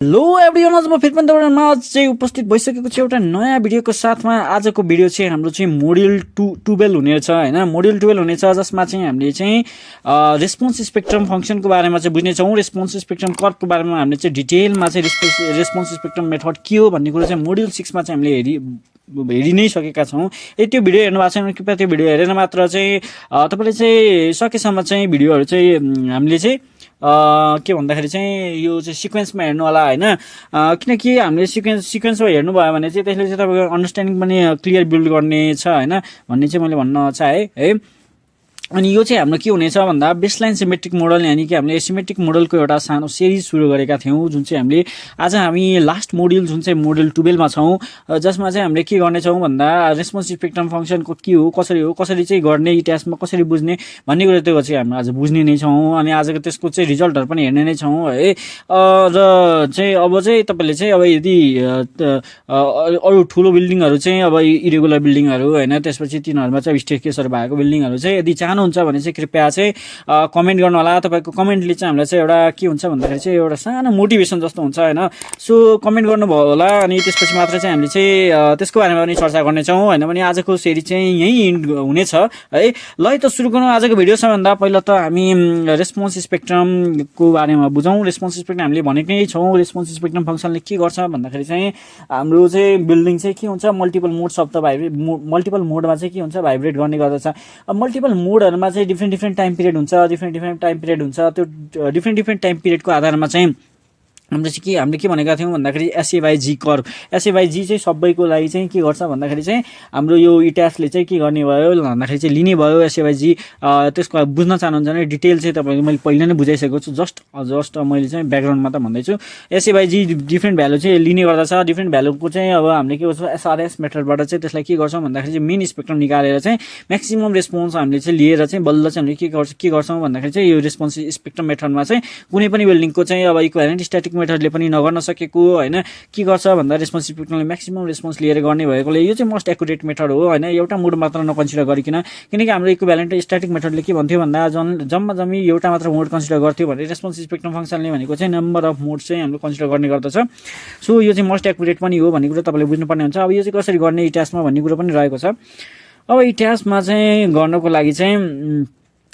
Hello everyone, आज म फेरि पनि तपाईँहरूमा चाहिँ उपस्थित भइसकेको छु एउटा नयाँ भिडियोको साथमा। आजको भिडियो चाहिँ हाम्रो चाहिँ मोड्युल 12 हुनेछ होइन। मोड्युल 12 हुनेछ जसमा चाहिँ हामीले चाहिँ रेस्पोन्स स्पेक्ट्रम फङ्सनको बारेमा चाहिँ बुझ्नेछौँ। रेस्पोन्स स्पेक्ट्रम कर्भको बारेमा हामीले चाहिँ डिटेलमा चाहिँ रेस्पोन्स स्पेक्ट्रम मेथड के हो भन्ने कुरो चाहिँ मोड्युल 6 मा चाहिँ हामीले हेरि नै सकेका छौँ। यदि त्यो भिडियो हेर्नु भएको छैन कृपया त्यो भिडियो हेरेर मात्र चाहिँ तपाईँले चाहिँ सकेसम्म चाहिँ भिडियोहरू चाहिँ हामीले चाहिँ के भन्दाखेरि चाहिँ यो चाहिँ सिक्वेन्समा हेर्नु होला होइन। किनकि हामीले सिक्वेन्समा हेर्नुभयो भने चाहिँ त्यसले चाहिँ तपाईँको अन्डरस्ट्यान्डिङ पनि क्लियर बिल्ड गर्ने छ होइन भन्ने चाहिँ मैले भन्न चाहेँ है। अनि यो चाहिँ हाम्रो के हुनेछ भन्दा बेसलाइन सिमेट्रिक मोडल, यानि कि हामीले सिमेट्रिक मोडलको एउटा सानो सिरिज सुरु गरेका थियौँ, जुन चाहिँ हामीले आज हामी लास्ट मोड्युल जुन चाहिँ मोड्युल 12 मा छौँ, जसमा चाहिँ हामीले के गर्नेछौँ भन्दा रेस्पोन्स स्पेक्ट्रम फङ्सनको के हो, कसरी चाहिँ गर्ने, इतिहासमा कसरी बुझ्ने भन्ने कुरा त्यो चाहिँ हामी आज बुझ्ने नै छौँ। अनि आजको त्यसको चाहिँ रिजल्टहरू पनि हेर्ने नै छौँ है। र चाहिँ अब चाहिँ तपाईँले चाहिँ अब यदि अरू ठुलो बिल्डिङहरू चाहिँ अब इरेगुलर बिल्डिङहरू होइन, त्यसपछि तिनीहरूमा चाहिँ स्टेयरकेसहरू भएको बिल्डिङहरू चाहिँ यदि चाहनुहुन्छ भने चाहिँ कृपया चाहिँ कमेन्ट गर्नु होला। तपाईँको कमेन्टले चाहिँ हामीलाई चाहिँ एउटा के हुन्छ भन्दाखेरि चाहिँ एउटा सानो मोटिभेसन जस्तो हुन्छ होइन। सो कमेन्ट गर्नुभयो होला अनि त्यसपछि मात्र चाहिँ हामीले चाहिँ त्यसको बारेमा पनि चर्चा गर्नेछौँ होइन। भने आजको सेरी चाहिँ यहीँ इन्ड हुनेछ है। ल त सुरु गरौँ आजको भिडियो। सबभन्दा पहिला त हामी रेस्पोन्स स्पेक्ट्रमको बारेमा बुझौँ। रेस्पोन्स स्पेक्ट्रम हामीले भनेकै छौँ रेस्पोन्स स्पेक्ट्रम फङ्सनले के गर्छ भन्दाखेरि चाहिँ हाम्रो चाहिँ बिल्डिङ चाहिँ के हुन्छ मल्टिपल मोड शब्द मल्टिपल मोडमा चाहिँ के हुन्छ भाइब्रेट गर्ने गर्दछ। अब मल्टिपल मोडहरूमा चाहिँ डिफ्रेन्ट टाइम पिरियड हुन्छ, डिफ्रेन्ट टाइम पिरियड हुन्छ। त्यो डिफ्रेन्ट टाइम पिरियडको आधारमा चाहिँ हामीले के भनेका थियौँ भन्दाखेरि एसए/जी कर्भ। एसए/जी चाहिँ सबैको लागि चाहिँ के गर्छ भन्दाखेरि चाहिँ हाम्रो यो इट्यासले चाहिँ के गर्ने भयो भन्दाखेरि चाहिँ लिने भयो एसए/जी। त्यसको बुझ्न चाहनुहुन्छ भने डिटेल चाहिँ तपाईँको मैले पहिला नै बुझाइसकेको छु। जस्ट मैले चाहिँ ब्याकग्राउन्डमा त भन्दैछु। एसए/जी डिफ्रेन्ट भ्यालु चाहिँ लिने गर्दछ। डिफ्रेन्ट भ्यालुको चाहिँ अब हामीले के गर्छौँ एसआरएस मेथडबाट चाहिँ त्यसलाई के गर्छौँ भन्दाखेरि चाहिँ मेन स्पेक्ट्रम निकालेर चाहिँ म्याक्सिमम रेस्पोन्स हामीले चाहिँ लिएर चाहिँ बल्ल चाहिँ हामीले के गर्छौँ भन्दाखेरि चाहिँ यो रेस्पोन्स स्पेक्ट्रम मेथडमा चाहिँ कुनै पनि बिल्डिङको चाहिँ अब इक्विभ्यालेन्ट स्ट्याटिक मेथडले पनि नगर्न सकेको होइन के गर्छ भन्दा रेस्पोन्स स्पेक्ट्रमले म्याक्सिमम रेस्पोन्स लिएर गर्ने भएकोले यो चाहिँ मोस्ट एक्युरेट मेथड हो होइन। एउटा मोड मात्र नकन्सिडर गरिकन, किनकि हाम्रो इक्विभ्यालेन्ट स्ट्याटिक मेथडले के भन्थ्यो भन्दा जम्मी एउटा मात्र मोड कन्सिडर गर्थ्यो भने रेस्पोन्स स्पेक्ट्रम फङ्सनले भनेको चाहिँ नम्बर अफ मोड चाहिँ हामीले कन्सिडर गर्ने गर्दछ। सो यो चाहिँ मोस्ट एक्युरेट पनि हो भन्ने कुरा तपाईँले बुझ्नुपर्ने हुन्छ। अब यो चाहिँ कसरी गर्ने इतिहासमा भन्ने कुरा पनि रहेको छ। अब इतिहासमा चाहिँ गर्नको लागि चाहिँ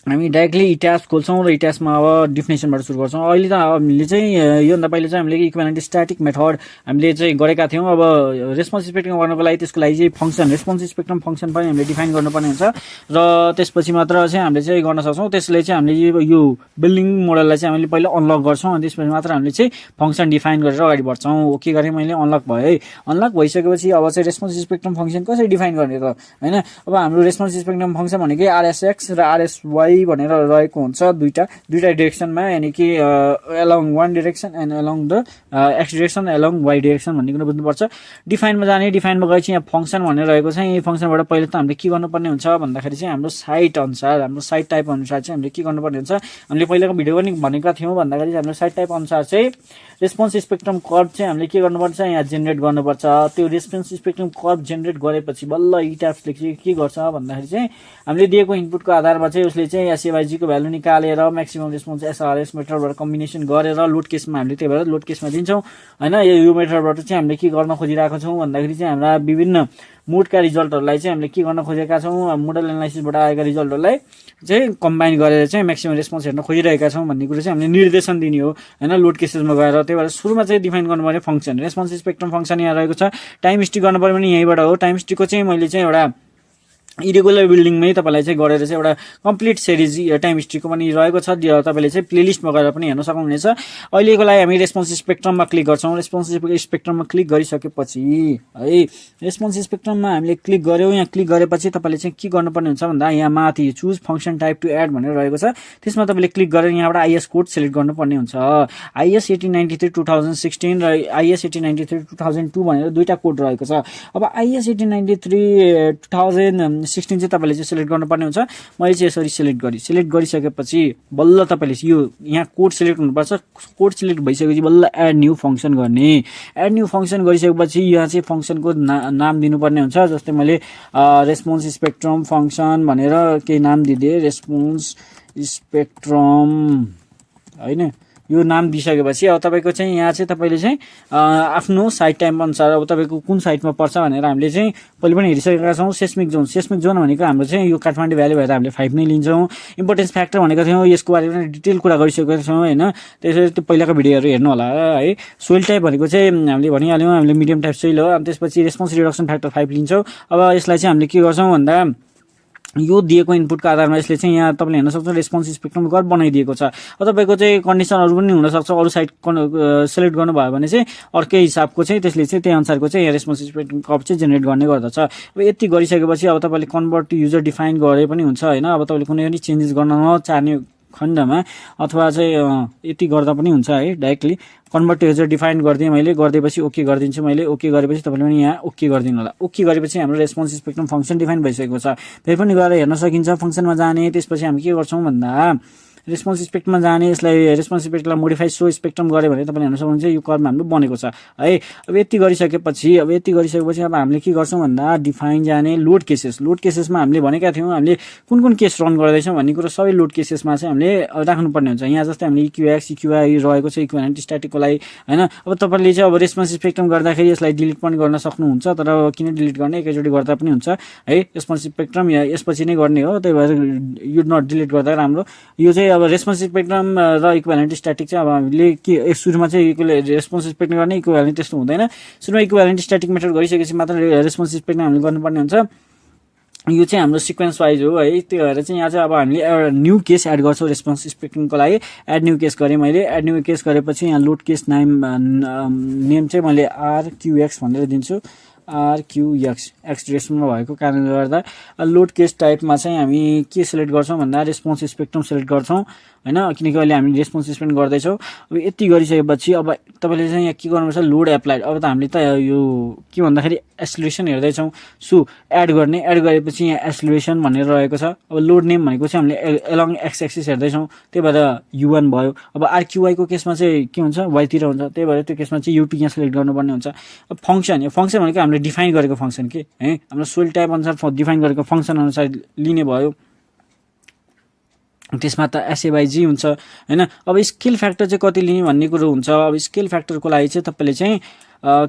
हामी डाइरेक्टली इतिहास खोल्छौँ र इतिहासमा अब डिफिनेसनबाट सुरु गर्छौँ। अहिले त हामीले चाहिँ योभन्दा पहिले चाहिँ हामीले इक्विभ्यालेन्ट स्ट्याटिक मेथड हामीले चाहिँ गरेका थियौँ। अब रेस्पोन्स स्पेक्ट्रम गर्नको लागि त्यसको लागि चाहिँ फङ्सन रेस्पोन्स स्पेक्ट्रम फङ्सन पनि हामीले डिफाइन गर्नुपर्ने हुन्छ र त्यसपछि मात्र चाहिँ हामीले चाहिँ गर्न सक्छौँ। त्यसले चाहिँ हामीले यो बिल्डिङ मोडललाई चाहिँ हामीले पहिला अनलक गर्छौँ अनि त्यसपछि मात्र हामीले चाहिँ फङ्सन डिफाइन गरेर अगाडि बढ्छौँ। के गरेँ मैले अनलक भयो है। अनलक भइसकेपछि अब चाहिँ रेस्पोन्स स्पेक्ट्रम फङ्सन कसरी डिफाइन गर्ने त होइन। अब हाम्रो रेस्पोन्स स्पेक्ट्रम फङ्सन भनेकै आरएसएक्स र आरएसवाई भनेर रहेको हुन्छ दुईटा डिरेक्सनमा, यानि कि along one direction and along the x direction along y direction भन्ने कुरा बुझ्नुपर्छ। डिफाइनमा जाने डिफाइनमा गएपछि यहाँ फङ्सन भनेर रहेको छ। यही फङ्सनबाट पहिले त हामीले के गर्नुपर्ने हुन्छ भन्दाखेरि चाहिँ हाम्रो साइट अनुसार हाम्रो साइट टाइप अनुसार चाहिँ हामीले के गर्नुपर्ने हुन्छ। हामीले पहिलाको भिडियो पनि भनेका थियौँ भन्दाखेरि हाम्रो साइट टाइप अनुसार चाहिँ रेस्पोन्स स्पेक्ट्रम कर्भ चाहिँ हामीले के गर्नुपर्छ यहाँ जेनेरेट गर्नुपर्छ। त्यो रेस्पोन्स स्पेक्ट्रम कर्भ जेनेरेट गरेपछि बल्ल इट्याप्सले चाहिँ के गर्छ भन्दाखेरि चाहिँ हामीले दिएको इनपुटको आधारमा चाहिँ उसले चाहिँ एसए/जी को भ्यालु निकालेर म्याक्सिमम रेस्पोन्स एसआरएस मेथडबाट कम्बिनेसन गरेर लोड केसमा हामीले त्यही भएर लोड केसमा दिन्छौँ होइन। यो मेथडबाट चाहिँ हामीले के गर्न खोजिरहेको छौँ भन्दाखेरि चाहिँ हाम्रा विभिन्न मोडका रिजल्टहरूलाई चाहिँ हामीले के गर्न खोजेका छौँ मोडल एनालाइसिसबाट आएका रिजल्टहरूलाई चाहिँ कम्बाइन गरेर चाहिँ म्याक्सिमम रेस्पोन्स हेर्न खोजिरहेका छौँ भन्ने कुरा चाहिँ हामीले निर्देशन दिने हो होइन लोड केसेसमा गएर। त्यही भएर सुरुमा चाहिँ डिफाइन गर्नुपर्ने फङ्सन रेस्पोन्स स्पेक्ट्रम फङ्सन यहाँ रहेको छ। टाइम हिस्ट्री गर्नुपर्ने पनि यहीँबाट हो। टाइम हिस्ट्रीको चाहिँ मैले चाहिँ एउटा इरेगुलर बिल्डिङमै तपाईँलाई चाहिँ गरेर चाहिँ एउटा कम्प्लिट सिरिज टाइम हिस्ट्रीको पनि रहेको छ। तपाईँले चाहिँ प्लेलिस्टमा गएर पनि हेर्न सक्नुहुनेछ। अहिलेको लागि हामी रेस्पोन्स स्पेक्ट्रममा क्लिक गर्छौँ। रेस्पोन्स स्पेक्ट्रममा क्लिक गरिसकेपछि है रेस्पोन्स स्पेक्ट्रममा हामीले क्लिक गऱ्यौँ। यहाँ क्लिक गरेपछि तपाईँले चाहिँ के गर्नुपर्ने हुन्छ भन्दा यहाँ माथि choose function type to add भनेर रहेको छ। त्यसमा तपाईँले क्लिक गरेर यहाँबाट आइएस कोड सिलेक्ट गर्नुपर्ने हुन्छ। आइएस 1893 2016 र आइएस 1893 2002 भनेर दुईवटा कोड रहेको छ। अब आइएस 1893 2016 चाहिँ तपाईँले चाहिँ सिलेक्ट गर्नुपर्ने हुन्छ। मैले चाहिँ यसरी सिलेक्ट गरिसकेपछि बल्ल तपाईँले यो यहाँ कोड सिलेक्ट हुनुपर्छ। कोड सिलेक्ट भइसकेपछि बल्ल एड न्यू फङ्सन गर्ने। एड न्यू फङ्सन गरिसकेपछि यहाँ चाहिँ फङ्सनको नाम दिनुपर्ने हुन्छ। जस्तै मैले रेस्पोन्स स्पेक्ट्रम फङ्सन भनेर केही नाम दिँदै रेस्पोन्स स्पेक्ट्रम होइन यो नाम दिइसकेपछि अब तपाईँको चाहिँ यहाँ चाहिँ तपाईँले चाहिँ आफ्नो साइट टाइम अनुसार अब तपाईँको कुन साइटमा पर्छ भनेर हामीले चाहिँ पहिले पनि हेरिसकेका छौँ। सेस्मिक जोन भनेको हाम्रो चाहिँ यो काठमाडौँ भ्याली भएर हामीले 5 नै लिन्छौँ। इम्पोर्टेन्स फ्याक्टर भनेको थियौँ, यसको बारेमा डिटेल कुरा गरिसकेका छौँ होइन। त्यसरी त्यो पहिलाको भिडियोहरू हेर्नु होला है। सोइल टाइप भनेको चाहिँ हामीले भनिहाल्यौँ, हामीले मिडियम टाइप सोइल हो। अनि त्यसपछि रेस्पोन्स रिडक्सन फ्याक्टर 5 लिन्छौँ। अब यसलाई चाहिँ हामीले के गर्छौँ भन्दा यो दिएको इनपुटको आधारमा यसले चाहिँ यहाँ तपाईँले हेर्न सक्छ रेस्पोन्स स्पेक्ट्रम कर्भ बनाइदिएको छ। अब तपाईँको चाहिँ कन्डिसनहरू पनि हुनसक्छ, अरू साइड सेलेक्ट गर्नुभयो भने चाहिँ अर्कै हिसाबको चाहिँ त्यसले चाहिँ त्यही अनुसारको चाहिँ यहाँ रेस्पोन्स स्पेक्ट्रम कर्भ चाहिँ जेनेरेट गर्ने गर्दछ। अब यति गरिसकेपछि अब तपाईँले कन्भर्ट युजर डिफाइन गरे पनि हुन्छ होइन। अब तपाईँले कुनै पनि चेन्जेस गर्न नचाहने खण्डमा अथवा चाहिँ यति गर्दा पनि हुन्छ है। डाइरेक्टली कन्भर्ट युजर डिफाइन गरिदिएँ मैले, गरिदिएपछि ओके गरिदिन्छु मैले। ओके गरेपछि तपाईँले पनि यहाँ ओके गरिदिनु होला। ओके गरेपछि हाम्रो रेस्पोन्स स्पेक्ट्रम फङ्सन डिफाइन भइसकेको छ। फेरि पनि गएर हेर्न सकिन्छ फङ्सनमा जाने। त्यसपछि हामी के गर्छौँ भन्दा रेस्पोन्स स्पेक्ट्रममा जाने, यसलाई रेस्पोन्स स्पेक्ट्रमलाई मोडिफाई सो स्पेक्ट्रम गऱ्यो भने तपाईँले हेर्न सक्नुहुन्छ यो कर्भ हाम्रो बनेको छ है। अब यति गरिसकेपछि अब हामीले के गर्छौँ भन्दा डिफाइन जाने, लोड केसेसमा हामीले भनेका थियौँ हामीले कुन कुन केस रन गर्दैछौँ भन्ने कुरो सबै लोड केसेसमा चाहिँ हामीले राख्नुपर्ने हुन्छ। यहाँ जस्तै हामीले इक्युएक्स इक्युआई रहेको छ इक्विभ्यालेन्ट स्ट्याटिकको लागि होइन। अब तपाईँले चाहिँ अब रेस्पोन्स स्पेक्ट्रम गर्दाखेरि यसलाई डिलिट पनि गर्न सक्नुहुन्छ, तर किन डिलिट गर्ने, एकैचोटि गर्दा पनि हुन्छ है। रेस्पोन्स स्पेक्ट्रम यसपछि नै गर्ने हो, त्यही भएर यो नट डिलिट गर्दा राम्रो। यो चाहिँ अब रेस्पोन्स स्पेक्ट्रम र इक्विभ्यालेन्ट स्ट्याटिक चाहिँ अब हामीले के सुरुमा चाहिँ रेस्पोन्स स्पेक्ट्रम गर्ने, इक्विभ्यालेन्ट त्यस्तो हुँदैन। सुरुमा इक्विभ्यालेन्ट स्ट्याटिक मेथड गरिसकेपछि मात्र रेस्पोन्स स्पेक्ट्रम हामीले गर्नुपर्ने हुन्छ। यो चाहिँ हाम्रो सिक्वेन्स वाइज हो है। त्यो भएर चाहिँ यहाँ चाहिँ अब हामीले एउटा न्यू केस एड गर्छौँ रेस्पोन्स स्पेक्ट्रमको लागि। एड न्यू केस गरेँ मैले। एड न्यू केस गरेपछि यहाँ लोड केस नेम चाहिँ मैले RQX भनेर दिन्छु। RQX एक्स डिरेक्सनमा भएको कारणले गर्दा लोड केस टाइपमा चाहिँ हामी के सिलेक्ट गर्छौँ भन्दा रेस्पोन्स स्पेक्ट्रम सिलेक्ट गर्छौँ होइन, किनकि अहिले हामी रेस्पोन्स स्पेक्ट्रम गर्दैछौँ। अब यति गरिसकेपछि अब तपाईँले चाहिँ यहाँ के गर्नुपर्छ, लोड एप्लाइड। अब त हामीले त यो के भन्दाखेरि एस्लेसन हेर्दैछौँ, सो एड गरेपछि यहाँ एस्लेसन भनेर रहेको छ। अब लोड नेम भनेको चाहिँ हामीले एलङ एक्स एक्सिस हेर्दैछौँ, त्यही भएर U1 भयो। अब RQI को केसमा चाहिँ के हुन्छ, वाइतिर हुन्छ, त्यही भएर त्यो केसमा चाहिँ U2 यहाँ सिलेक्ट गर्नुपर्ने हुन्छ। अब फङ्सन भनेको हामीले डिफाइन गरेको फङ्सन के है, हाम्रो सोइल टाइप अनुसार डिफाइन गरेको फङ्सन अनुसार लिने भयो। त्यसमा त SA/G हुन्छ होइन। अब स्केल फ्याक्टर चाहिँ कति लिने भन्ने कुरो हुन्छ। अब स्केल फ्याक्टरको लागि चाहिँ तपाईँले चाहिँ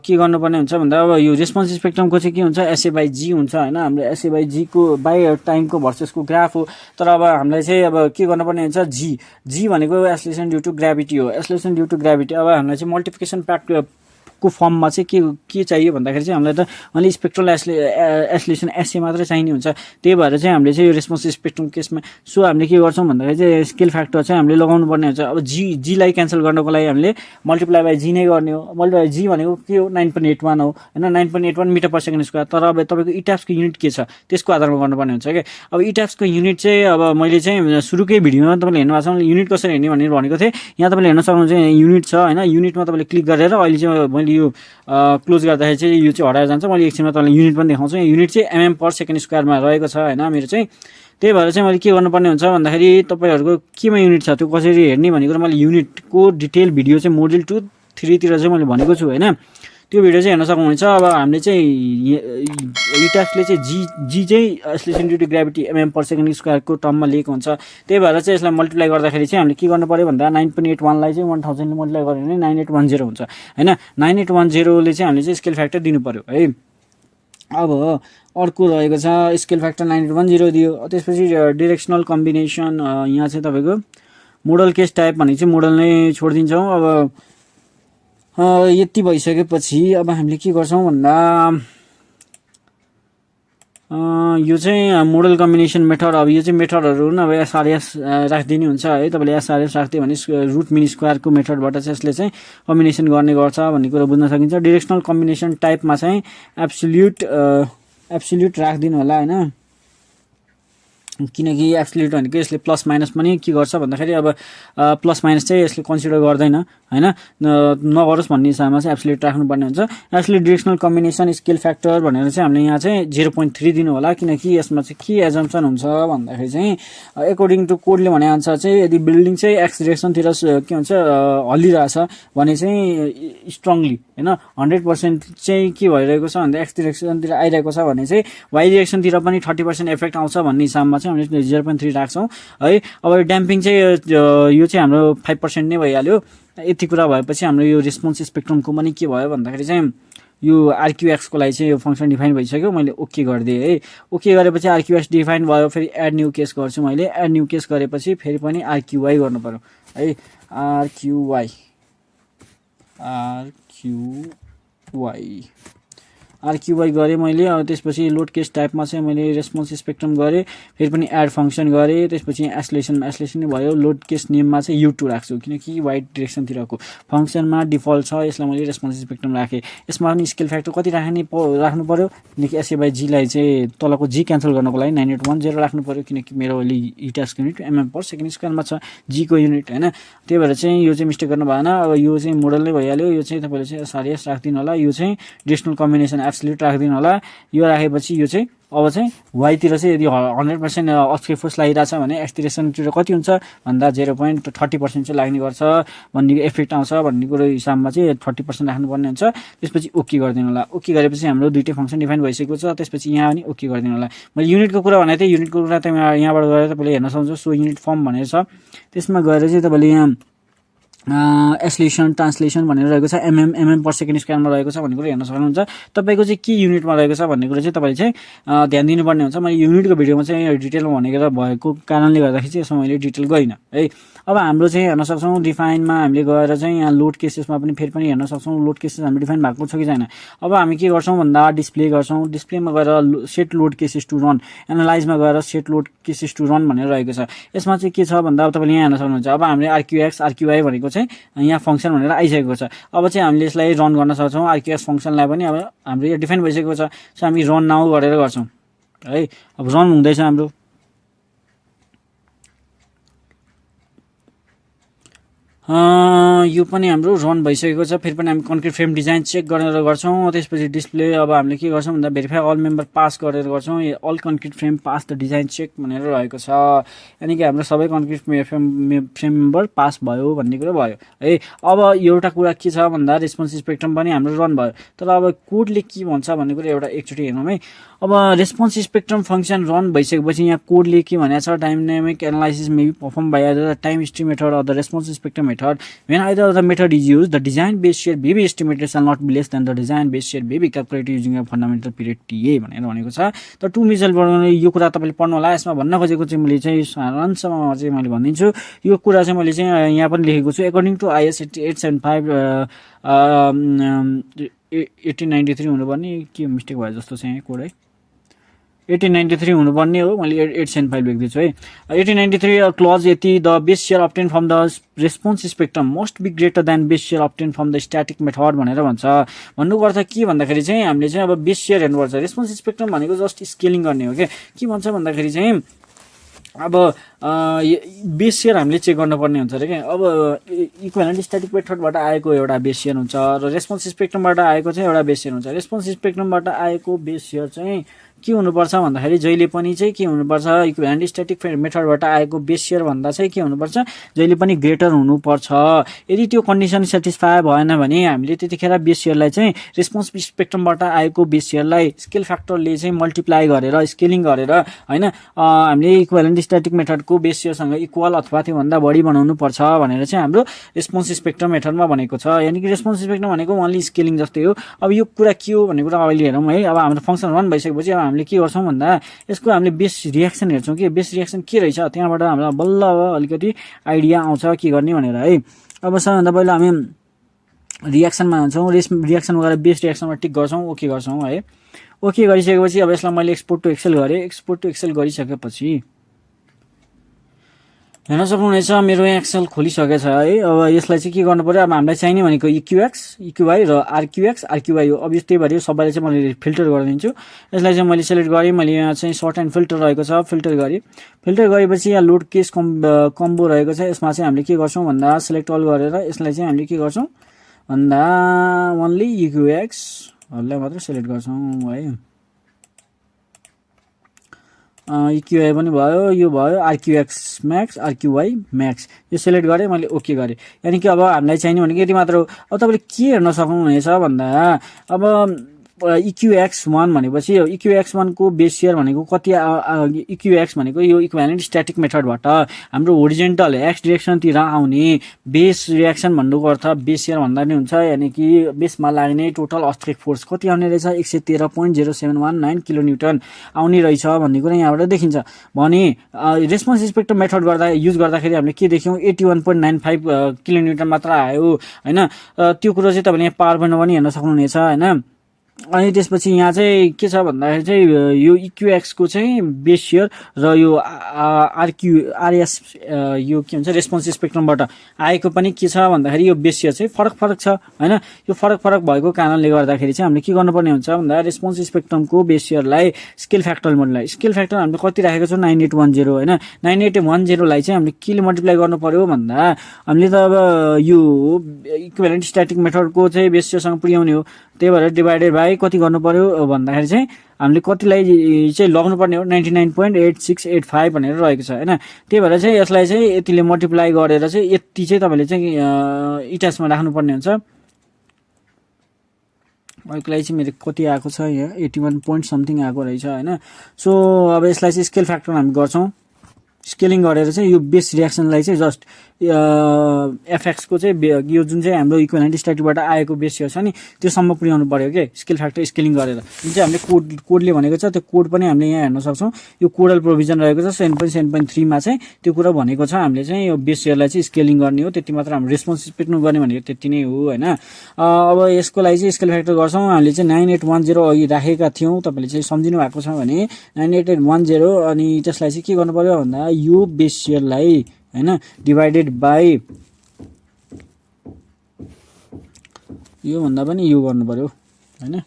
के गर्नुपर्ने हुन्छ भन्दा अब यो रेस्पोन्स स्पेक्ट्रमको चाहिँ के हुन्छ, SA/G हुन्छ होइन। हाम्रो SA/G को बाई टाइमको भर्सेसको ग्राफ हो। तर अब हामीलाई चाहिँ अब के गर्नुपर्ने हुन्छ, जी भनेको एस्लेसन ड्यू टु ग्राभिटी हो। एस्लेसन ड्यू टु ग्राभिटी अब हामीलाई चाहिँ मल्टिप्लिकेसन प्याक्ट को फर्ममा चाहिँ के चाहियो भन्दाखेरि चाहिँ हामीलाई त अहिले स्पेक्ट्रल एस्लेसन SA मात्रै चाहिने हुन्छ। त्यही भएर चाहिँ हामीले चाहिँ यो रेस्पोन्स स्पेक्ट्रम केसमा सो हामीले के गर्छौँ भन्दाखेरि चाहिँ स्केल फ्याक्टर चाहिँ हामीले लगाउनु पर्ने हुन्छ। अब जीलाई क्यान्सल गर्नको लागि हामीले मल्टिप्लाई बाई जी नै गर्ने हो। मल्टिप्लाई जी भनेको के हो, 9.81 हो होइन, 9.81 मिटर पर सेकेन्ड स्क्वायर। तर अब तपाईँको इट्याप्सको युनिट के छ त्यसको आधारमा गर्नुपर्ने हुन्छ क्या। अब इट्याप्सको युनिट चाहिँ अब मैले चाहिँ सुरुकै भिडियोमा तपाईँले हेर्नु भएको छ युनिट कसरी हेर्ने भनेर भनेको थिएँ। यहाँ तपाईँले हेर्न सक्नुहुन्छ युनिट छ होइन। युनिटमा तपाईँले क्लिक गरेर अहिले चाहिँ मैले यो क्लोज गर्दाखेरि चाहिँ यो चाहिँ हराएर जान्छ। मैले एकछिनमा तपाईँलाई युनिट पनि देखाउँछु। युनिट चाहिँ mm पर सेकेन्ड स्क्वायरमा रहेको छ होइन मेरो चाहिँ। त्यही भएर चाहिँ मैले के गर्नुपर्ने हुन्छ भन्दाखेरि तपाईँहरूको केमा युनिट छ त्यो कसरी हेर्ने भन्ने कुरा मैले युनिटको डिटेल भिडियो चाहिँ मोड्युल 2-3 तिर चाहिँ मैले भनेको छु होइन। त्यो भिडियो चाहिँ हेर्न सक्नुहुन्छ। अब हामीले चाहिँ इट्याप्सले चाहिँ जी चाहिँ acceleration due to gravity mm per second स्क्वायरको टर्ममा लिएको हुन्छ। त्यही भएर चाहिँ यसलाई मल्टिप्लाई गर्दाखेरि चाहिँ हामीले के गर्नु पर्यो भन्दा 9.81 लाई चाहिँ 1000 ले मल्टिप्लाई गर्यो भने 9810 हुन्छ होइन। 9810 ले चाहिँ हामीले चाहिँ स्केल फ्याक्टर दिनु पर्यो है। अब अर्को रहेको छ स्केल फ्याक्टर 9810 दियो। त्यसपछि डिरेक्सनल कम्बिनेसन यहाँ चाहिँ तपाईँको मोडल केस टाइप भने चाहिँ मोडल नै छोडिदिन्छौँ। अब यति भइसकेपछि अब हामीले के गर्छौँ भन्दा यो चाहिँ मोडल कम्बिनेसन मेथड। अब यो चाहिँ मेथडहरू हुन्। अब SRS राखिदिने हुन्छ है। तपाईँले SRS राखिदियो भने रुट मिन स्क्वायरको मेथडबाट चाहिँ यसले चाहिँ कम्बिनेसन गर्ने गर्छ भन्ने कुरा बुझ्न सकिन्छ। डिरेक्सनल कम्बिनेसन टाइपमा चाहिँ एब्सोल्युट राखिदिनु होला होइन, किनकि एब्सोल्युट भनेको यसले प्लस माइनस पनि के गर्छ भन्दाखेरि अब प्लस माइनस चाहिँ यसले कन्सिडर गर्दैन होइन, नगरोस् भन्ने हिसाबमा चाहिँ एब्सोल्युट राख्नुपर्ने हुन्छ। एब्सोल्युट डिरेक्सनल कम्बिनेसन स्केल फ्याक्टर भनेर चाहिँ हामीले यहाँ चाहिँ 0.3 दिनु होला, किनकि यसमा चाहिँ के एजम्पसन हुन्छ भन्दाखेरि चाहिँ एकोर्डिङ टु कोडले भने अनुसार चाहिँ यदि बिल्डिङ चाहिँ एक्स डिरेक्सनतिर के हुन्छ हल्लिरहेछ भने चाहिँ स्ट्रङली होइन 100% चाहिँ के भइरहेको छ भन्दा एक्स डिरेक्सनतिर आइरहेको छ भने चाहिँ वाइ डिरेक्सनतिर पनि 30% इफेक्ट आउँछ भन्ने हिसाबमा चाहिँ हामीले 0.3 राख्छौँ है। अब ड्याम्पिङ चाहिँ यो चाहिँ हाम्रो 5% नै भइहाल्यो। यति कुरा भएपछि हाम्रो यो रेस्पोन्स स्पेक्ट्रमको पनि के भयो भन्दाखेरि चाहिँ यो RQX को लागि चाहिँ यो फङ्सन डिफाइन भइसक्यो। मैले ओके गरिदिएँ है। ओके गरेपछि RQX डिफाइन भयो। फेरि एड न्यू केस गर्छु मैले। एड न्यू केस गरेपछि फेरि पनि RQY गर्नु पर्यो है। RQY गरेँ मैले। अब त्यसपछि लोड केस टाइपमा चाहिँ मैले रेस्पोन्स स्पेक्ट्रम गरेँ। फेरि पनि एड फङ्सन गरेँ। त्यसपछि एसलेसनमा एसलेसन नै भयो। लोड केस नेममा चाहिँ U2 राख्छु किनकि वाइट डिरेक्सनतिरको फङ्सनमा डिफल्ट छ। यसलाई मैले रेस्पोन्स स्पेक्ट्रम राखेँ। यसमा पनि स्केल फ्याक्टर कति राख्नु पर्यो किनकि SA/G लाई चाहिँ तलको G क्यान्सल गर्नको लागि 9810 राख्नु पर्यो किनकि मेरो अहिले इटास्क युनिट mm/s/2 छ G को युनिट हैन। त्यही भएर चाहिँ यो चाहिँ मिस्टेक गर्नु भएन। अब यो चाहिँ मोडल नै भइहाल्यो। यो चाहिँ तपाईँले चाहिँ SRS राख्दिनु होला। यो चाहिँ डिरेक्सनल कम्बिनेसन एब्सोल्युट राखिदिनु होला। यो राखेपछि यो चाहिँ अब चाहिँ वाइतिर चाहिँ यदि 100% अफ फोर्स लागिरहेछ भने एक्सटिरेसनतिर कति हुन्छ भन्दा 0.30% चाहिँ लाग्ने गर्छ भन्ने इफेक्ट आउँछ भन्ने कुरो हिसाबमा चाहिँ 30% राख्नुपर्ने हुन्छ। त्यसपछि ओके गरिदिनु होला। ओके गरेपछि हाम्रो दुईटै फङ्सन डिफाइन भइसकेको छ। त्यसपछि यहाँ पनि ओके गरिदिनु होला। मैले युनिटको कुरा भने थिएँ। युनिटको कुरा त यहाँबाट गएर तपाईँले हेर्न सक्नुहुन्छ। सो युनिट फर्म भनेर छ। त्यसमा गएर चाहिँ तपाईँले यहाँ एसलेसन ट्रान्सलेसन भनेर रहेको छ। mm/s/2 रहेको छ भन्ने कुरा हेर्न सक्नुहुन्छ। तपाईँको चाहिँ के युनिटमा रहेको छ भन्ने कुरा चाहिँ तपाईँले चाहिँ ध्यान दिनुपर्ने हुन्छ। मैले युनिटको भिडियोमा चाहिँ डिटेलमा भनेर भएको कारणले गर्दाखेरि चाहिँ यसमा मैले डिटेल गइनँ है। अब हाम्रो चाहिँ हेर्न सक्छौँ डिफाइनमा हामीले गएर चाहिँ यहाँ लोड केसेसमा पनि फेरि पनि हेर्न सक्छौँ। लोड केसेस हाम्रो डिफाइन भएको छ कि छैन। अब हामी के गर्छौँ भन्दा डिस्प्ले गर्छौँ। डिस्प्लेमा गएर set load cases to run, एनालाइजमा गएर set load cases to run भनेर रहेको छ। यसमा चाहिँ के छ भन्दा अब तपाईँले यहाँ हेर्न सक्नुहुन्छ। अब हामीले RQX RQY भनेको चाहिँ यहाँ फङ्सन भनेर आइसकेको छ। अब चाहिँ हामीले यसलाई रन गर्न सक्छौँ। RQX फङ्सनलाई पनि अब हाम्रो यो डिफाइन भइसकेको छ। सो हामी रन नाउ गरेर गर्छौँ है। अब रन हुँदैछ हाम्रो। यो पनि हाम्रो रन भइसकेको छ। फेरि पनि हामी कन्क्रिट फ्रेम डिजाइन चेक गरेर गर्छौँ। त्यसपछि डिस्प्ले अब हामीले के गर्छौँ भन्दा भेरिफाई अल मेम्बर पास गरेर गर्छौँ। All concrete frame pass the design check भनेर रहेको छ। यानि कि हाम्रो सबै कन्क्रिट फ्रेम मेम्बर पास भयो भन्ने कुरा भयो है। अब एउटा कुरा के छ भन्दा रेस्पोन्स स्पेक्ट्रम पनि हाम्रो रन भयो। तर अब कोडले के भन्छ भन्ने कुरा एउटा एकचोटि हेरौँ है। अब रेस्पोन्स स्पेक्ट्रम फङ्सन रन भइसकेपछि यहाँ कोडले के भनेको छ, dynamic analysis may be performed by the time history method of the response spectrum method when either of the method is used, the design base share BB estimated shall not be less than the design base share BB calculated using a fundamental period TA भनेर भनेको छ। त to missile बनाउने यो कुरा तपाईँले पढ्नु होला। यसमा भन्न खोजेको चाहिँ मैले चाहिँ सारांशमा चाहिँ मैले भनिदिन्छु। यो कुरा चाहिँ मैले चाहिँ यहाँ पनि लेखेको छु। एकर्डिङ टु IS 875 1893 हुनुपर्ने के मिस्टेक भयो जस्तो चाहिँ कोड है। 1893 हुनुपर्ने हो। मैले 875 लेख्दैछु है। 1893 क्लज यति the base shear obtained from the response spectrum must be greater than base shear obtained from the static method भनेर भन्छ। भन्नुको अर्थ के भन्दाखेरि चाहिँ हामीले चाहिँ अब बेस सेयर हेर्नुपर्छ। रेस्पोन्स स्पेक्ट्रम भनेको जस्ट स्केलिङ गर्ने हो क्या। के भन्छ भन्दाखेरि चाहिँ अब बेस सेयर हामीले चेक गर्नुपर्ने हुन्छ अरे क्या। अब इक्विभ्यालेन्ट स्ट्याटिक मेथडबाट आएको एउटा बेस सेयर हुन्छ र रेस्पोन्स स्पेक्ट्रमबाट आएको चाहिँ एउटा बेस सेयर हुन्छ। रेस्पोन्स स्पेक्ट्रमबाट आएको बेस सेयर चाहिँ के हुनुपर्छ भन्दाखेरि जहिले पनि चाहिँ के हुनुपर्छ, इक्विभ्यालेन्ट स्ट्याटिक मेथडबाट आएको बेस सेयर भन्दा चाहिँ के हुनुपर्छ, जहिले पनि ग्रेटर हुनुपर्छ। यदि त्यो कन्डिसन सेटिस्फाई भएन भने हामीले त्यतिखेर बेस सेयरलाई चाहिँ रेस्पोन्स स्पेक्ट्रमबाट आएको बेस सेयरलाई स्केल फ्याक्टरले चाहिँ मल्टिप्लाई गरेर स्केलिङ गरेर हैन हामीले इक्विभ्यालेन्ट स्ट्याटिक मेथडको बेस सेयरसँग इक्वल अथवा त्योभन्दा बढी बनाउनु पर्छ भनेर चाहिँ हाम्रो रेस्पोन्स स्पेक्ट्रम मेथडमा भनेको छ। यानि कि रेस्पोन्स स्पेक्ट्रम भनेको ओन्ली स्केलिङ जस्तै हो। अब यो कुरा के हो भन्ने कुरा अहिले हेरौँ है। अब हाम्रो फङ्सन रन भइसकेपछि अब हामीले के गर्छौँ भन्दा यसको हामीले बेस रियाक्सन हेर्छौँ कि बेस रियाक्सन के रहेछ। त्यहाँबाट हामीलाई बल्ल अलिकति आइडिया आउँछ के गर्ने भनेर है। अब सबैभन्दा पहिला हामी रियाक्सनमा जान्छौँ। रियाक्सनमा गएर बेस रियाक्सनमा टिक गर्छौँ, ओके गर्छौँ है। ओके गरिसकेपछि अब यसलाई मैले एक्सपोर्ट टु एक्सेल गरेँ। एक्सपोर्ट टु एक्सेल गरिसकेपछि हेर्न सक्नुहुनेछ मेरो यहाँ एक्सेल खोलिसकेछ है। अब यसलाई चाहिँ के गर्नु पर्यो, अब हामीलाई चाहिने भनेको EQX, EQY र RQX, RQY हो। अब त्यही भएर सबैलाई चाहिँ मैले फिल्टर गरिदिन्छु। यसलाई चाहिँ मैले सेलेक्ट गरेँ। मैले यहाँ चाहिँ सर्ट एन्ड फिल्टर रहेको छ, फिल्टर गरेँ। फिल्टर गरेपछि यहाँ लोड केस कम्बो रहेको छ। यसमा चाहिँ हामीले के गर्छौँ भन्दा सिलेक्ट अल गरेर यसलाई चाहिँ हामीले के गर्छौँ भन्दा ओन्ली EQX हरूलाई मात्र सेलेक्ट गर्छौँ है। EQY पनि भयो, यो भयो RQX म्याक्स, RQY म्याक्स, यो सेलेक्ट गरेँ मैले, ओके गरेँ। यानि कि अब हामीलाई चाहिने भनेको यति मात्र हो। अब तपाईँले के हेर्न सक्नुहुनेछ भन्दा अब EQX1 भनेपछि EQX1 को बेस इयर भनेको कति EQX भनेको यो इक्विभ्यालेन्ट स्ट्याटिक मेथडबाट हाम्रो होरिजेन्टल एक्स डिरेक्सनतिर आउने बेस रिएक्सन भन्नुको अर्थ बेस इयर भन्दा नि हुन्छ यानी कि बेसमा लाग्ने टोटल अर्थक्वेक फोर्स कति आउने रहेछ 113.0719 किलो न्युटन आउने रहेछ भन्ने कुरा यहाँबाट देखिन्छ भने रेस्पोन्स स्पेक्ट्रम मेथड गर्दा युज गर्दाखेरि हामीले के देख्यौं 81.95 किलो न्युटन मात्र आयो हैन त्यो कुरो चाहिँ तपाईले पावर पोइन्टमा पनि हेर्न सक्नुहुनेछ हैन अनि त्यसपछि यहाँ चाहिँ के छ भन्दाखेरि चाहिँ यो EQX को चाहिँ बेस इयर र यो RS यो के भन्छ रेस्पोन्स स्पेक्ट्रमबाट आएको पनि के छ भन्दाखेरि यो बेस इयर चाहिँ फरक छ हैन यो फरक भएको कारणले गर्दाखेरि चाहिँ हामीले के गर्नुपर्ने हुन्छ भन्दा रेस्पोन्स स्पेक्ट्रमको बेस इयरलाई स्केल फ्याक्टर मोडलाई स्केल फ्याक्टर हामीले कति राखेको छौं 9810 हैन 9810 लाई चाहिँ हामीले केले मल्टिप्लाई गर्नु पर्यो भन्दा हामीले त अब यो इक्विभ्यालेन्ट स्ट्याटिक मेथडको चाहिँ बेस इयरसँग पुर्याउने हो त्यही भएर डिभाइडेड बाइ कति गर्नु पर्यो भन्दाखेरि चाहिँ हामीले कतिलाई चाहिँ लग्नु पर्ने हो 99.8685 भनेर रहेको छ हैन त्यही भएर चाहिँ यसलाई चाहिँ यतिले मल्टिप्लाई गरेर चाहिँ यति चाहिँ तपाईले चाहिँ इटासमा राख्नु पर्ने हुन्छ अहिलेलाई चाहिँ मेरो कति आएको छ यहाँ 81 point समथिङ आएको रहेछ हैन सो अब यसलाई चाहिँ स्केल फ्याक्टर हामी गर्छौं स्केलिङ गरेर चाहिँ यो बेस रिएक्सनलाई चाहिँ जस्ट एफएक्स को चाहिँ यो जुन चाहिँ हाम्रो इक्विभ्यालेन्ट स्ट्याटिकबाट आएको बेस इयर छ नि त्यो सम्म पुर्याउनु पर्यो के स्केल फ्याक्टर स्केलिङ गरेर जुन चाहिँ हामीले कोडले भनेको छ त्यो कोड पनि हामीले यहाँ हेर्न सक्छौं यो कोडल प्रोभिजन रहेको छ 7.7.3 मा चाहिँ त्यो कुरा भनेको छ हामीले चाहिँ यो बेस इयरलाई चाहिँ स्केलिङ गर्ने हो त्यति मात्र हाम्रो रेस्पोन्स स्पेक्ट्रम गर्ने भनेको त्यति नै हो हैन अब यसको लागि चाहिँ स्केल फ्याक्टर गर्छौं हामीले चाहिँ 9810 अघि राखेका थियौं तपाईले चाहिँ सम्झिनु भएको छ भने 9810 अनि त्यसलाई चाहिँ के गर्नु पर्यो भन्दा यो बेस इयरलाई हैन डिवाइडेड बाइ यो भन्दा पनि यो गर्नु पर्यो हैन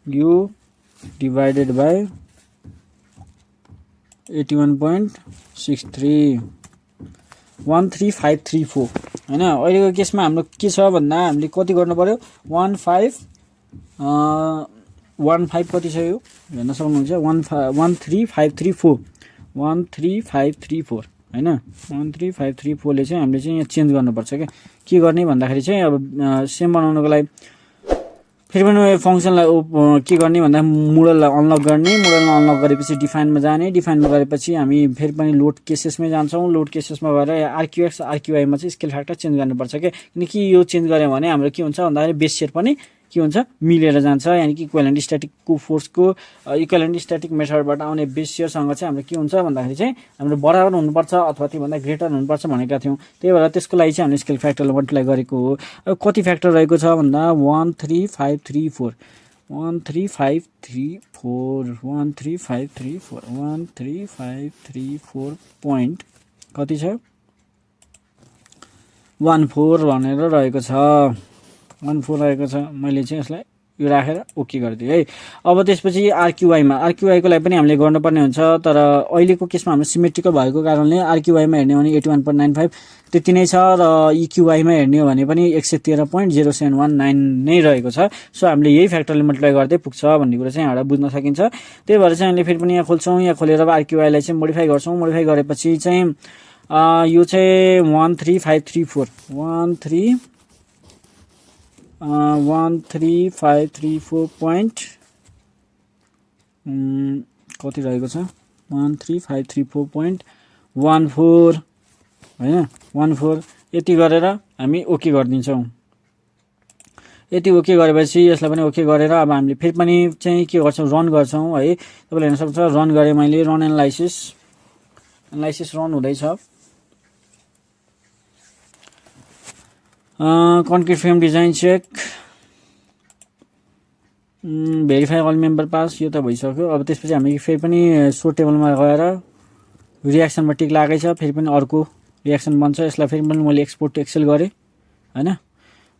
यो डिवाइडेड बाइ 81.63 13534 हैन अहिलेको केसमा हाम्रो के छ भन्दा हामीले कति गर्नु पर्यो 15 कति छ यो हेर्न सक्नुहुन्छ 13534 13534 हैन 13534 ले चाहिँ हामीले चाहिँ यहाँ चेन्ज गर्नुपर्छ के गर्ने भन्दाखेरि चाहिँ अब सेम बनाउनको लागि फेरि पनि फंक्सनलाई के गर्ने भन्दा मोडललाई अनलक गर्ने मोडललाई अनलक गरेपछि डिफाइनमा जाने डिफाइनमा गरेपछि हामी फेरि पनि लोड केसेसमै जान्छौं लोड केसेसमा गएर RQX RQI मा चाहिँ स्केल फ्याक्टर चेन्ज गर्नुपर्छ किनकि यो चेन्ज गर्यो भने हाम्रो के हुन्छ भन्दाखेरि बेस इयर पनि के हुन्छ मिलेर जान्छ यानी कि इक्विभ्यालेन्ट स्ट्याटिकको फोर्सको इक्विभ्यालेन्ट स्ट्याटिक मेथडबाट आउने बेस इयरसँग चाहिँ हाम्रो के हुन्छ भन्दाखेरि चाहिँ हाम्रो बराबर हुनुपर्छ अथवा त्योभन्दा ग्रेटर हुनुपर्छ भनेका थियौं त्यही भएर त्यसको लागि चाहिँ हामीले स्केल फ्याक्टरले मल्टिप्लाई गरेको हो अब कति फ्याक्टर रहेको छ भन्दा 13534 13534 पोइन्ट कति छ 14 भनेर रहेको छ 14 रहेको छ मैले चाहिँ यसलाई यो राखेर ओके गरिदिए है अब त्यसपछि RQI मा RQI को लागि पनि हामीले गर्नुपर्ने हुन्छ तर अहिलेको केसमा हाम्रो सिमेट्रिकल भएको कारणले RQI मा हेर्ने भने 81.95 त्यति नै छ र EQI मा हेर्ने हो भने पनि 113.0719 नै रहेको छ सो हामीले यही फ्याक्टरले मल्टिप्लाई गर्दै पुग्छ भन्ने कुरा चाहिँ यहाँबाट बुझ्न सकिन्छ त्यही भएर चाहिँ हामीले फेरि पनि यहाँ खोल्छौं यहाँ खोलेर RQI लाई चाहिँ मोडिफाई गर्छौं मोडिफाई गरेपछि चाहिँ यो चाहिँ 13534 पोइन्ट कति रहेको छ 13534.14 हैन 14 यति गरेर हामी ओके गरिदिन्छौं यति ओके गरेपछि यसलाई पनि ओके गरेर अब हामीले फेरि पनि चाहिँ के गर्छौं रन गर्छौं है तपाईले हेर्न सक्नुहुन्छ रन गरे मैले रन एनालाइसिस रन हुँदैछ concrete frame design check verify all member pass यो त भइसक्यो अब त्यसपछि हामी फेरि पनि सो टेबलमा गएर रिएक्सनमा टिक लागै छ फेरि पनि अर्को रिएक्सन बन्छ यसलाई फेरि पनि मैले एक्सपोर्ट टु एक्सेल गरे हैन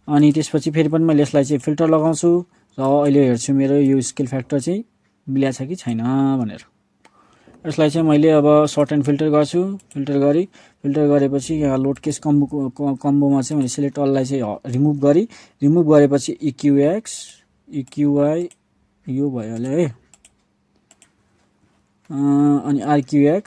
अनि त्यसपछि फेरि पनि मैले यसलाई चाहिँ फिल्टर लगाउँछु र अहिले हेर्छु मेरो यो स्केल फ्याक्टर चाहिँ मिल्या छ कि छैन भनेर यसलाई चाहिँ मैले अब सर्ट एन्ड फिल्टर गर्छु फिल्टर गरेपछि यहाँ लोड केस कम्बोमा चाहिँ मैले सिलेक्ट अललाई चाहिँ रिमुभ गरेपछि EQX EQI यो भइहाल्यो है अनि RQX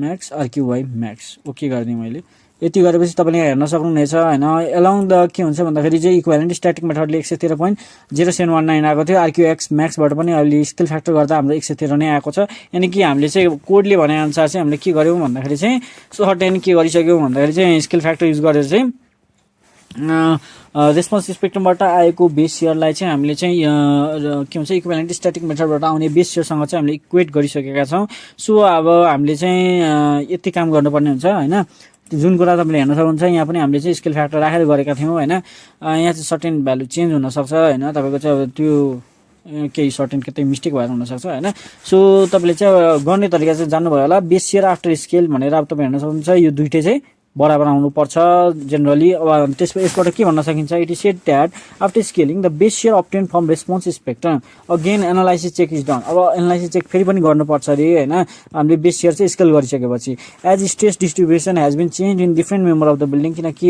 max RQY max okay गर्ने मैले यति गरेपछि तपाईँले यहाँ हेर्न सक्नुहुनेछ हैन। एलोङ द के हुन्छ भन्दाखेरि चाहिँ इक्विभ्यालेन्ट स्ट्याटिक मेथडले 113.0719 आएको थियो। आरक्यूएक्स म्याक्सबाट पनि अहिले स्केल फ्याक्टर गर्दा हाम्रो 113 नै आएको छ। यानी कि हामीले चाहिँ कोडले भने अनुसार चाहिँ हामीले के गर्यौं भन्दाखेरि चाहिँ सर्टेन के गरिसक्यौं भन्दाखेरि चाहिँ स्केल फ्याक्टर युज गरेर चाहिँ रेस्पोन्स स्पेक्ट्रमबाट आएको बेस शेयरलाई चाहिँ हामीले चाहिँ के भन्छ इक्विभ्यालेन्ट स्ट्याटिक मेथडबाट आउने बेस शेयरसँग चाहिँ हामीले इक्वेट गरिसकेका छौं। सो अब हामीले चाहिँ यति काम गर्नुपर्ने हुन्छ हैन। जुन कुरा तपाईले हेर्न सक्नुहुन्छ यहाँ पनि हामीले चाहिँ स्केल फ्याक्टर राखेर गरेका थियौं हैन। यहाँ चाहिँ सर्टेन भ्यालु चेन्ज हुन सक्छ हैन। तपाईको चाहिँ त्यो केही सर्टेन कतै मिस्टेक भएर हुन सक्छ हैन। सो तपाईले चाहिँ गर्ने तरिका चाहिँ जान्नु भयो होला। बेस शेयर आफ्टर स्केल भनेर अब तपाई हेर्न सक्नुहुन्छ यो दुईटै चाहिँ बराबर आउनु पर्छ जनरली। अब यसबाट के भन्न सकिन्छ it is said that after scaling the base shear obtained from response spectrum again analysis check is done. अब एनालाइसिस चेक फेरि पनि गर्नुपर्छ रे हैन। हामीले बेस शेयर चाहिँ स्केल गरिसकेपछि as stress distribution has been change in different member of the building किनकि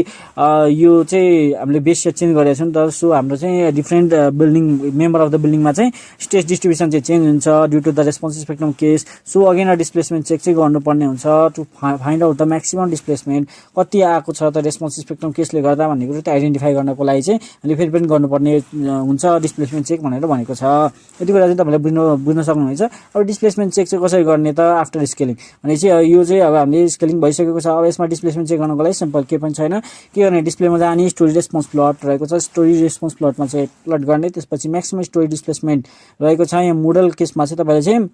यो चाहिँ हामीले बेस शेयर चेन्ज गरेका छौं त। सो हाम्रो चाहिँ different building member of the बिल्डिङमा चाहिँ स्ट्रेस डिस्ट्रिब्युसन चाहिँ चेन्ज हुन्छ due to the response spectrum case. So again a displacement check चाहिँ गर्नुपर्ने हुन्छ to find out the maximum displacement कति आएको छ त रेस्पोन्स स्पेक्ट्रम केसले गर्दा भन्ने कुरो चाहिँ आइडेन्टिफाई गर्नको लागि चाहिँ हामीले फेरि पनि गर्नुपर्ने हुन्छ डिस्प्लेसमेन्ट चेक भनेर भनेको छ। यति कुरा चाहिँ तपाईले बुझ्न सक्नुहुनेछ। अब डिस्प्लेसमेन्ट चेक चाहिँ कसरी गर्ने त आफ्टर स्केलिङ भने चाहिँ यो चाहिँ अब हामीले स्केलिङ भइसकेको छ। अब यसमा डिस्प्लेसमेन्ट चेक गर्नको लागि सिम्पल के पनि छैन। के गर्ने डिस्प्लेमा जाने स्टोरी रेस्पोन्स प्लट रहेको छ। स्टोरी रेस्पोन्स प्लटमा चाहिँ प्लट गर्ने त्यसपछि म्याक्सिमम स्टोरी डिस्प्लेसमेन्ट रहेको छ। यहाँ मोडल केसमा चाहिँ तपाईले चाहिँ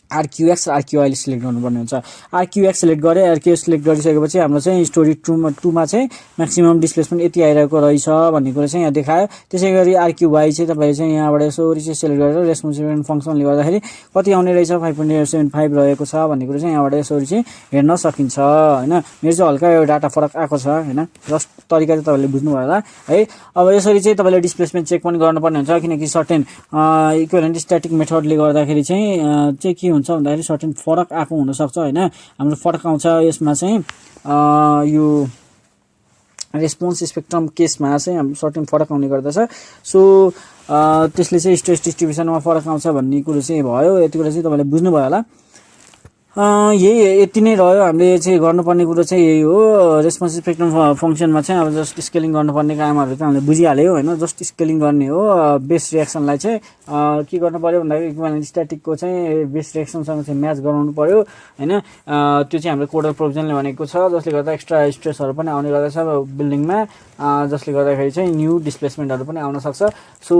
आरक्यूएक्स आरक्यूआई सिलेक्ट गर्नुपर्ने हुन्छ। आरक्यूएक्स सिलेक्ट गरे आरक्यूएक्स सिलेक्ट गरिसकेपछि हाम्रो चाहिँ स्टोरी 2 मा चाहिँ म्याक्सिमम डिस्प्लेसमेन्ट यति आइरहेको रहेछ भन्ने कुरा चाहिँ यहाँ देखायो। त्यसैगरी आरक्यूवाई चाहिँ तपाईले चाहिँ यहाँबाट यसरी चाहिँ सिलेक्ट गरेर रेस्पोन्सिबिलिटी फंक्सनले गर्दाखेरि कति आउने रहेछ 5.75 रहेको छ भन्ने कुरा चाहिँ यहाँबाट यसरी चाहिँ हेर्न सकिन्छ हैन। मेरो चाहिँ हल्का यो डाटा फरक आएको छ हैन। जस्ट तरिका चाहिँ तपाईले बुझ्नु भयो होला है। अब यसरी चाहिँ तपाईले डिस्प्लेसमेन्ट चेक पनि गर्नुपर्ने हुन्छ किनकि सर्टेन इक्विभ्यालेन्ट स्ट्याटिक मेथडले गर्दाखेरि चाहिँ के हुन्छ भन्दाखेरि सर्टेन फरक आएको हुन सक्छ हैन। हाम्रो फरक आउँछ यसमा चाहिँ यो रेस्पोन्स स्पेक्ट्रम केसमा चाहिँ हाम्रो सर्टेन फरक आउने गर्दछ। सो त्यसले चाहिँ स्ट्रेस डिस्ट्रिब्युसनमा फरक आउँछ भन्ने कुरो चाहिँ भयो। यति कुरा चाहिँ तपाईले बुझ्नु भयो होला। यही यति नै रह्यो हामीले चाहिँ गर्नुपर्ने कुरो चाहिँ यही हो। रेस्पोन्स स्पेक्ट्रम फंक्सनमा चाहिँ अब जस्ट स्केलिङ गर्नुपर्ने कामहरु चाहिँ हामीले बुझिहाल्यौ हैन। जस्ट स्केलिङ गर्ने हो। बेस रिएक्सनलाई चाहिँ के गर्नु पर्यो भन्दाखेरि इक्विभ्यालेन्ट स्ट्याटिकको चाहिँ बेस रिएक्सनसँग चाहिँ म्याच गराउनु पर्यो हैन। त्यो चाहिँ हाम्रो कोडल प्रोभिजनले भनेको छ जसले गर्दा एक्स्ट्रा स्ट्रेसहरु पनि आउने गर्दछ बिल्डिङमा जसले गर्दाखेरि चाहिँ न्यू डिस्प्लेसमेन्टहरु पनि आउन सक्छ। सो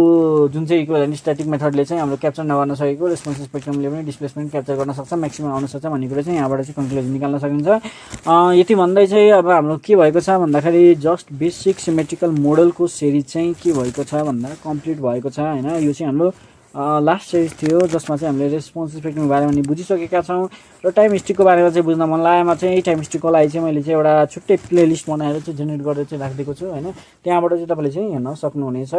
जुन चाहिँ इक्विभ्यालेन्ट स्ट्याटिक मेथडले चाहिँ हाम्रो क्याप्चर नगर्न सकेको रेस्पोन्स स्पेक्ट्रमले पनि डिस्प्लेसमेन्ट क्याप्चर गर्न सक्छ म्याक्सिमम आउन सक्छ भन्ने कुरा चाहिँ यहाँबाट चाहिँ कन्क्लुजन निकाल्न सकिन्छ। यति भन्दै चाहिँ अब हाम्रो के भएको छ भन्दाखेरि जस्ट बेसिक सिमेट्रिकल मोडलको सिरिज चाहिँ के भएको छ भन्दा कम्प्लिट भएको छ हैन। यो चाहिँ हाम्रो लास्ट सिरिज थियो जसमा चाहिँ हामीले रेस्पोन्स स्पेक्ट्रमको बारेमा नि बुझिसकेका छौं र टाइम हिस्ट्रीको बारेमा चाहिँ बुझ्न मन लागेमा चाहिँ टाइम हिस्ट्रीको लागि चाहिँ मैले चाहिँ एउटा छुट्टै प्लेलिस्ट बनाएर चाहिँ जेनेरेट गरेर चाहिँ राखिदिएको छु हैन। त्यहाँबाट चाहिँ तपाईले चाहिँ हेर्न सक्नुहुनेछ।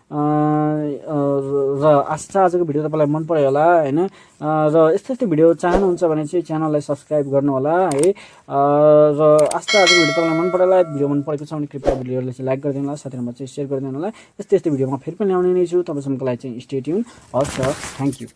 र आशा छ आजको भिडियो तपाईलाई मन पर्यो होला हैन। र यस्तो भिडियो चाहनुहुन्छ भने चाहिँ च्यानललाई सब्स्क्राइब गर्नु होला है। र आशा छ आजको भिडियो तपाईलाई मन पर्यो होला। भिडियो मन परेको छ भने कृपया भिडियोलाई चाहिँ लाइक गरिदिनु होला साथीहरुमा चाहिँ शेयर गरिदिनु होला। यस्तै भिडियोमा फेरि पनि ल्याउने नै छु। तपाईसम्मको लागि चाहिँ स्टे ट्युन। हस् थ्यांक यू।